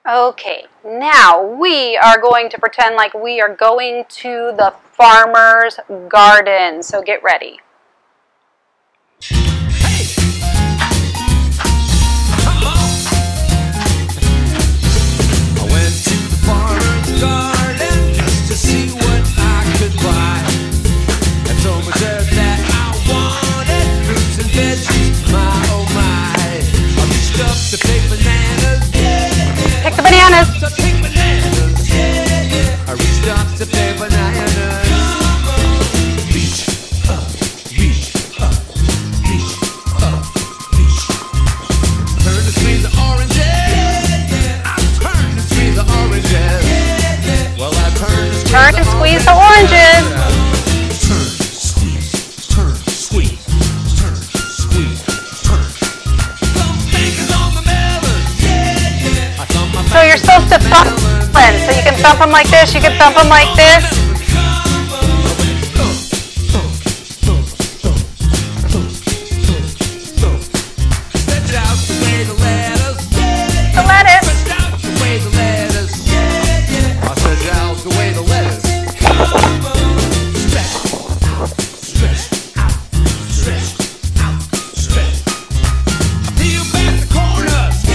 Okay, now we are going to pretend like we are going to the farmer's garden. So get ready. Hey! Come on! I went to the farmer's garden just to see what I could buy. And told me there that I wanted fruits and veggies, my oh my. I reached up to pick bananas. Pick the bananas. To pick bananas. I reached up to pick bananas. Reach up, reach up, reach up, reach. Turn the squeeze of oranges. I turned and squeeze the oranges. Well, I turned and squeeze the oranges. Turn, squeeze, turn, squeeze, turn, squeeze, turn. Some fingers on the melon. I thump my So you're supposed to thump them. So you can thump them like this, you can thump them like this. Stretch out the way the lettuce. The lettuce. Stretch out the way the lettuce. I stretch out the way the lettuce. Stretch, stretch out, stretch out, stretch. I peel back the corn husk.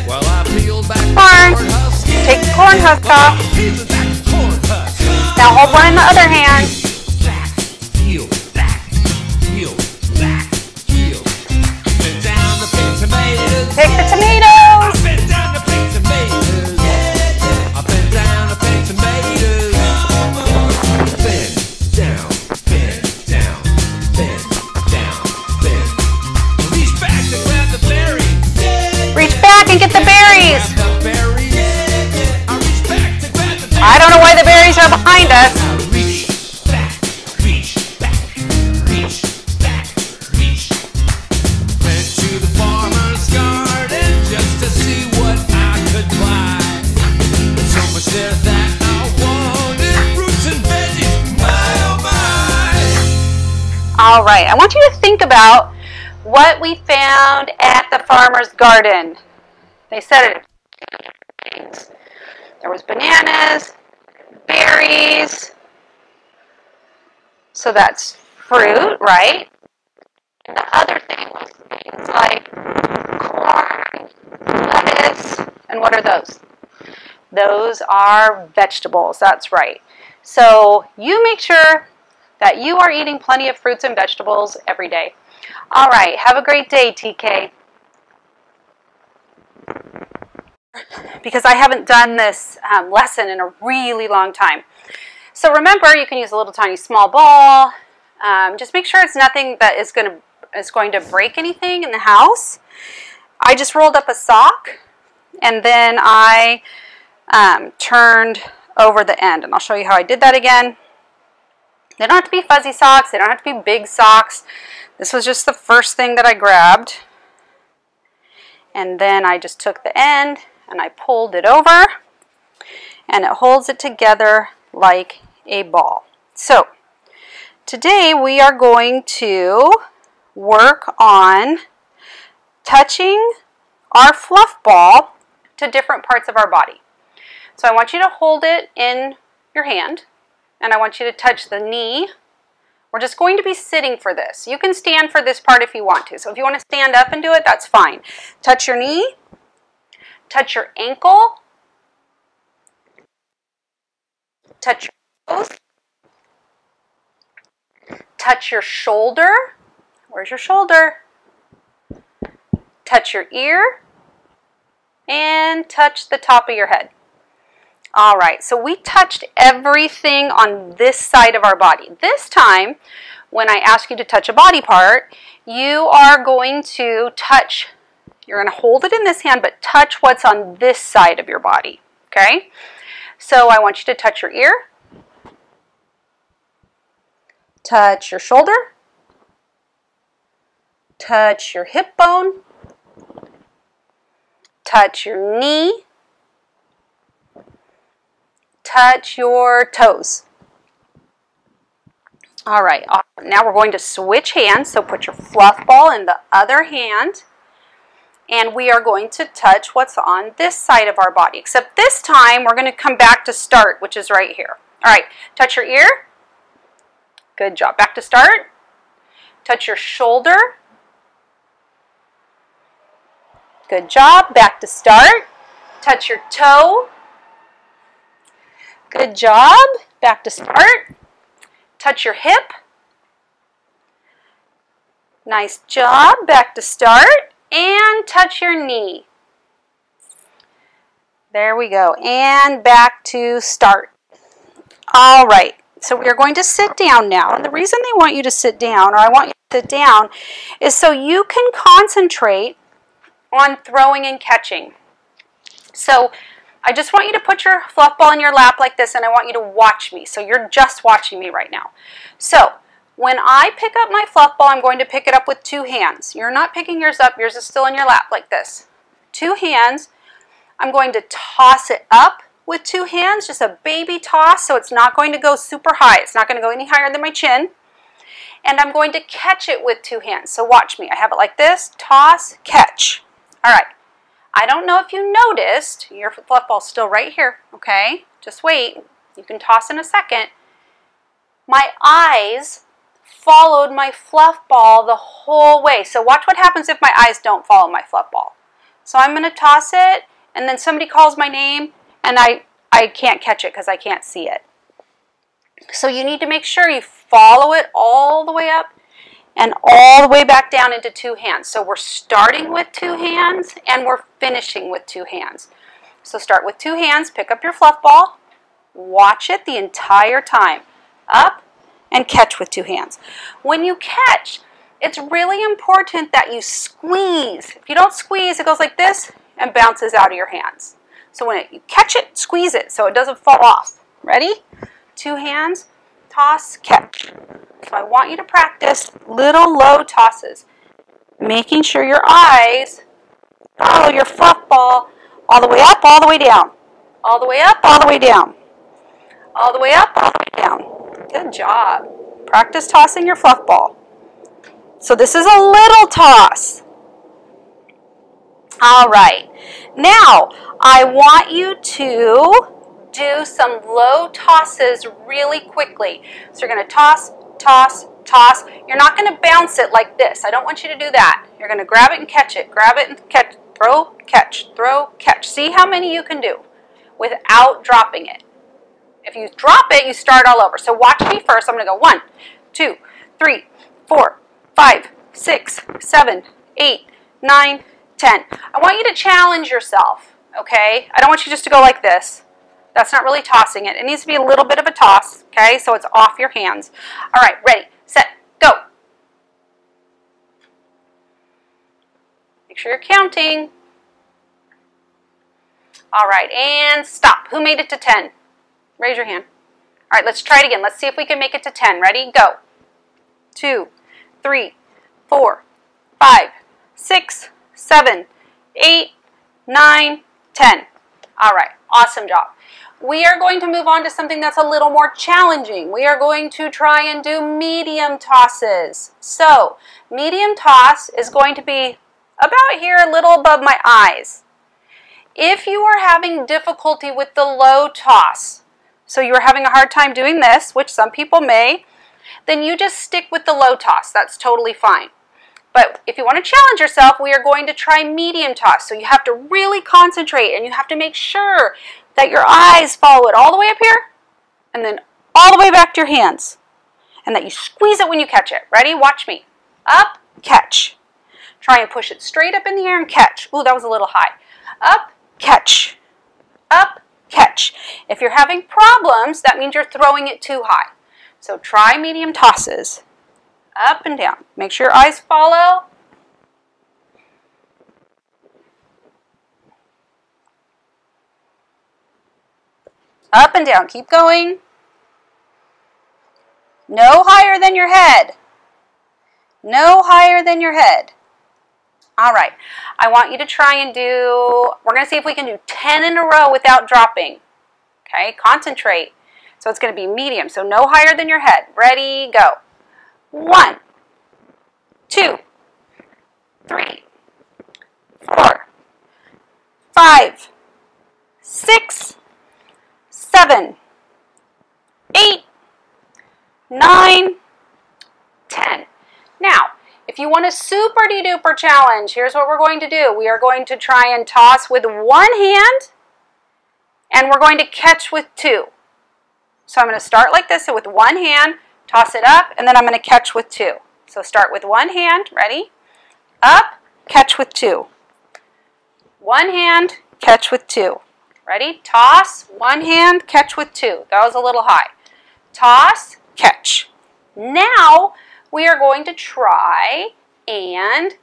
Well, I peel back the Corn. corn husk. Take the corn husk off. Peel back the corn husk. Now hold one in the other hand. Back, heel, back, heel, back, heel. Bend down to pick tomatoes. Pick the tomatoes. I bend down to pick tomatoes. I bend down to pick tomatoes. Bend down, bend down, bend down, bend. Reach back to grab the berries. Reach back and get the berries. Grab the berries. I reach back to grab the berries. I don't know why the berries are behind us. Reach back, reach back, reach back, reach. Went to the farmer's garden just to see what I could buy. So much there that I wanted fruits and veggies, my oh my. All right, I want you to think about what we found at the farmer's garden. They said it. There was bananas, berries. So that's fruit, right? And the other thing was things like corn, lettuce, and what are those? Those are vegetables, that's right. So you make sure that you are eating plenty of fruits and vegetables every day. All right, have a great day, TK. Because I haven't done this lesson in a really long time. So remember, you can use a little tiny small ball. Just make sure it's nothing that is going to break anything in the house. I just rolled up a sock and then I turned over the end, and I'll show you how I did that again. They don't have to be fuzzy socks. They don't have to be big socks. This was just the first thing that I grabbed. And then I just took the end and I pulled it over, and it holds it together like a ball. So today we are going to work on touching our fluff ball to different parts of our body. So I want you to hold it in your hand, and I want you to touch the knee. We're just going to be sitting for this. You can stand for this part if you want to. So if you want to stand up and do it, that's fine. Touch your knee, touch your ankle, touch your toes, touch your shoulder. Where's your shoulder? Touch your ear, and touch the top of your head. All right, so we touched everything on this side of our body. This time, when I ask you to touch a body part, you are going to touch, you're going to hold it in this hand, but touch what's on this side of your body, okay? So I want you to touch your ear, touch your shoulder, touch your hip bone, touch your knee, touch your toes. All right, now we're going to switch hands. So put your fluff ball in the other hand, and we are going to touch what's on this side of our body. Except this time, we're going to come back to start, which is right here. All right, touch your ear. Good job. Back to start. Touch your shoulder. Good job. Back to start. Touch your toe. Good job. Back to start. Touch your hip. Nice job. Back to start. And touch your knee. There we go. And back to start. All right. So we are going to sit down now. And the reason they want you to sit down, or I want you to sit down, is so you can concentrate on throwing and catching. So I just want you to put your fluff ball in your lap like this, and I want you to watch me. So you're just watching me right now. So when I pick up my fluff ball, I'm going to pick it up with 2 hands. You're not picking yours up. Yours is still in your lap like this. 2 hands. I'm going to toss it up with 2 hands, just a baby toss, so it's not going to go super high. It's not going to go any higher than my chin. And I'm going to catch it with 2 hands. So watch me. I have it like this. Toss, catch. All right. I don't know if you noticed, your fluff ball's still right here, okay? Just wait. You can toss in a second. My eyes followed my fluff ball the whole way. So watch what happens if my eyes don't follow my fluff ball. So I'm going to toss it, and then somebody calls my name, and I can't catch it because I can't see it. So you need to make sure you follow it all the way up and all the way back down into 2 hands. So we're starting with 2 hands and we're finishing with 2 hands. So start with 2 hands, pick up your fluff ball, watch it the entire time. Up and catch with 2 hands. When you catch, it's really important that you squeeze. If you don't squeeze, it goes like this and bounces out of your hands. So when you catch it, squeeze it so it doesn't fall off. Ready? 2 hands, toss, catch. So I want you to practice little low tosses, making sure your eyes follow your fluff ball all the way up, all the way down. All the way up, all the way down. All the way up, all the way down. Good job. Practice tossing your fluff ball. So this is a little toss. All right. Now, I want you to do some low tosses really quickly. So you're going to toss, toss, toss. You're not going to bounce it like this. I don't want you to do that. You're going to grab it and catch it. Grab it and catch. Throw, catch, throw, catch. See how many you can do without dropping it. If you drop it, you start all over. So watch me first. I'm going to go 1, 2, 3, 4, 5, 6, 7, 8, 9, 10. I want you to challenge yourself, okay? I don't want you just to go like this. That's not really tossing it. It needs to be a little bit of a toss, okay? So it's off your hands. All right, ready, set, go. Make sure you're counting. All right, and stop. Who made it to 10? Raise your hand. All right, let's try it again. Let's see if we can make it to 10. Ready? Go. 2, 3, 4, 5, 6, 7, 8, 9, 10. All right, awesome job. We are going to move on to something that's a little more challenging. We are going to try and do medium tosses. So, medium toss is going to be about here, a little above my eyes. If you are having difficulty with the low toss, so you're having a hard time doing this, which some people may, then you just stick with the low toss. That's totally fine. But if you want to challenge yourself, we are going to try medium toss. So you have to really concentrate and you have to make sure that your eyes follow it all the way up here and then all the way back to your hands. And that you squeeze it when you catch it. Ready? Watch me. Up, catch. Try and push it straight up in the air and catch. Ooh, that was a little high. Up, catch. Up, catch. If you're having problems, that means you're throwing it too high. So try medium tosses. Up and down. Make sure your eyes follow. Up and down. Keep going. No higher than your head. No higher than your head. All right. I want you to try and do, we're going to see if we can do 10 in a row without dropping. Okay, concentrate. So it's going to be medium, so no higher than your head. Ready, go. 1, 2, 3, 4, 5, 6, 7, 8, 9, 10. Now, if you want a super duper challenge, here's what we're going to do. We are going to try and toss with one hand, and we're going to catch with two. So I'm going to start like this, so with one hand, toss it up, and then I'm going to catch with two. So start with one hand, ready? Up, catch with two. One hand, catch with two. Ready? Toss, one hand, catch with two. That was a little high. Toss, catch. Now we are going to try and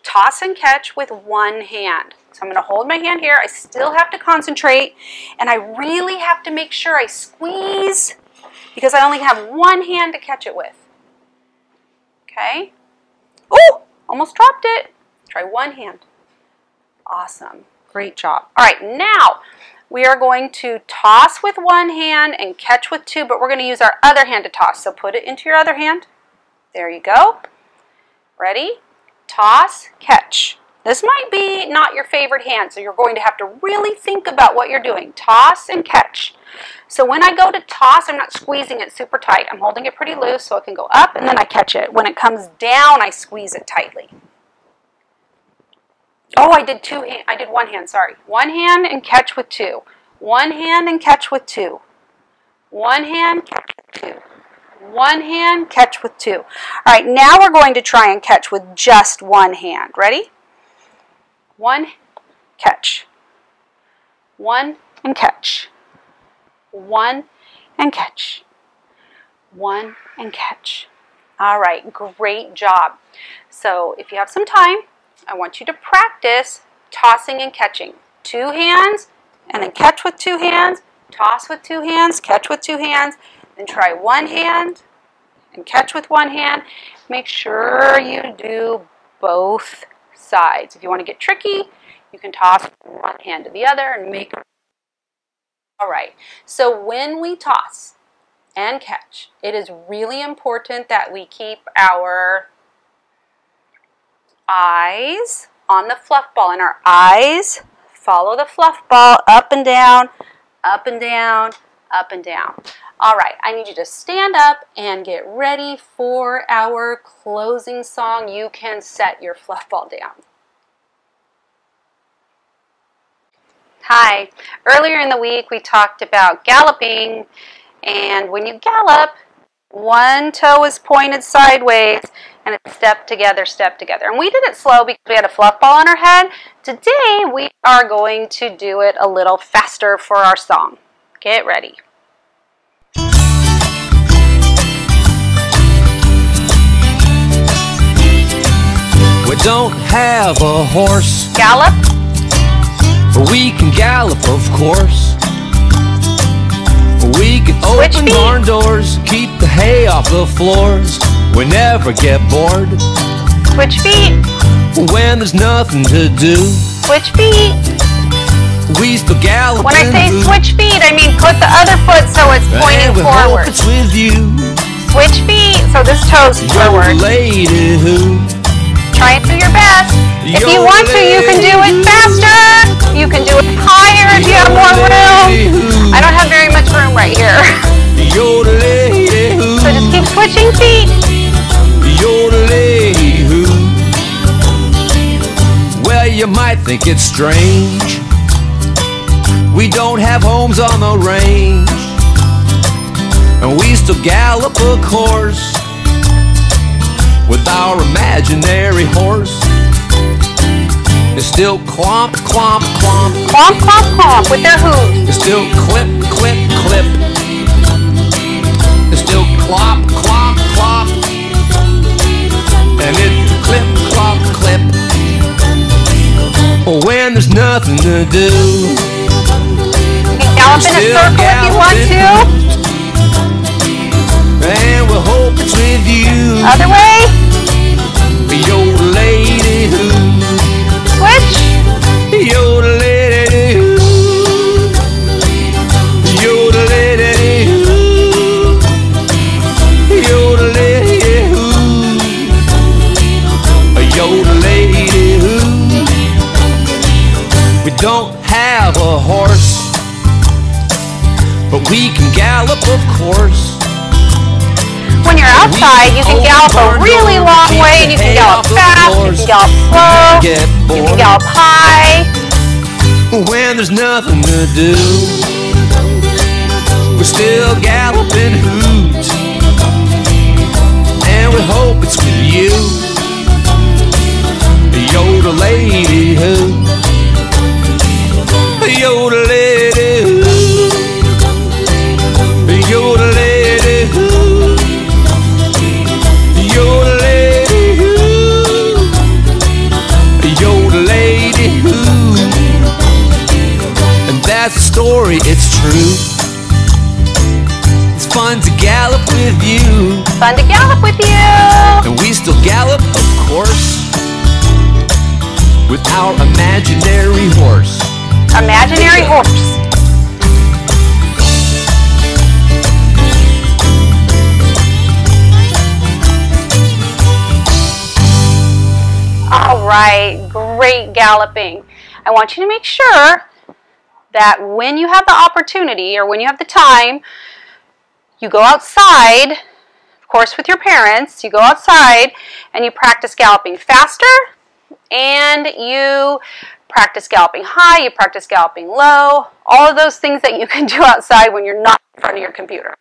toss and catch with one hand. So I'm going to hold my hand here. I still have to concentrate, and I really have to make sure I squeeze because I only have one hand to catch it with. Okay? Ooh, almost dropped it. Try one hand. Awesome. Great job. All right, now we are going to toss with one hand and catch with two, but we're going to use our other hand to toss. So put it into your other hand. There you go. Ready? Toss, catch. This might be not your favorite hand, so you're going to have to really think about what you're doing. Toss and catch. So when I go to toss, I'm not squeezing it super tight. I'm holding it pretty loose so it can go up, and then I catch it. When it comes down, I squeeze it tightly. Oh, I did one hand, sorry. One hand and catch with two. One hand and catch with two. One hand, catch with two. One hand, catch with two. All right, now we're going to try and catch with just one hand. Ready? One, catch. One and catch. One and catch. One and catch. All right, great job. So if you have some time, I want you to practice tossing and catching. Two hands, and then catch with two hands, toss with two hands, catch with two hands, then try one hand and catch with one hand. Make sure you do both sides. If you want to get tricky, you can toss one hand to the other and make it. All right, so when we toss and catch, it is really important that we keep our eyes on the fluff ball, and our eyes follow the fluff ball up and down, up and down, up and down. All right, I need you to stand up and get ready for our closing song. You can set your fluff ball down. Hi, earlier in the week we talked about galloping, and when you gallop, one toe is pointed sideways and it's step together, and we did it slow because we had a fluff ball on our head. Today we are going to do it a little faster for our song. Get ready. We don't have a horse, Gallop. but we can gallop, of course. We can Switch open feet. barn doors, keep the hay off the floors. We never get bored Switch feet. when there's nothing to do. Switch feet. We still gallop. When I and say move, switch feet, I mean put the other foot so it's pointing and we hope forward. it's with you. Switch feet, so this toe's forward. Lady who Try and do your best. If you want to, you can do it faster. You can do it higher if you have more room. I don't have very much room right here. You're the lady who, So just keep switching feet. you're the lady who. Well, you might think it's strange, we don't have homes on the range, and we still gallop, of course, with our imaginary horse. It's still clomp, clomp, clomp. Clomp, clomp, clomp with their hooves. It's still clip, clip, clip. It's still clop, clop, clop. And it's clip, clop, clip. When there's nothing to do, You can gallop in a circle if you want to. and we'll hope it's with you. Other way. You're the lady who, Switch. you're the lady who, you're the lady who, you're the lady who, you're the lady who. We can gallop, of course. When you're outside, you can gallop a really long way, and you can gallop fast, you can gallop slow, you can gallop high. When there's nothing to do, we're still galloping hoot, and we hope it's with you. Yodelady-hoo, yodelady-hoo, yodelady-hoo, yodelady-hoo, yodelady-hoo. And that's the story, it's true. It's fun to gallop with you. Fun to gallop with you. And we still gallop, of course, with our imaginary horse. Imaginary horse. All right, great galloping. I want you to make sure that when you have the opportunity or when you have the time, you go outside, of course with your parents, you go outside and you practice galloping faster, and you practice galloping high, you practice galloping low, all of those things that you can do outside when you're not in front of your computer.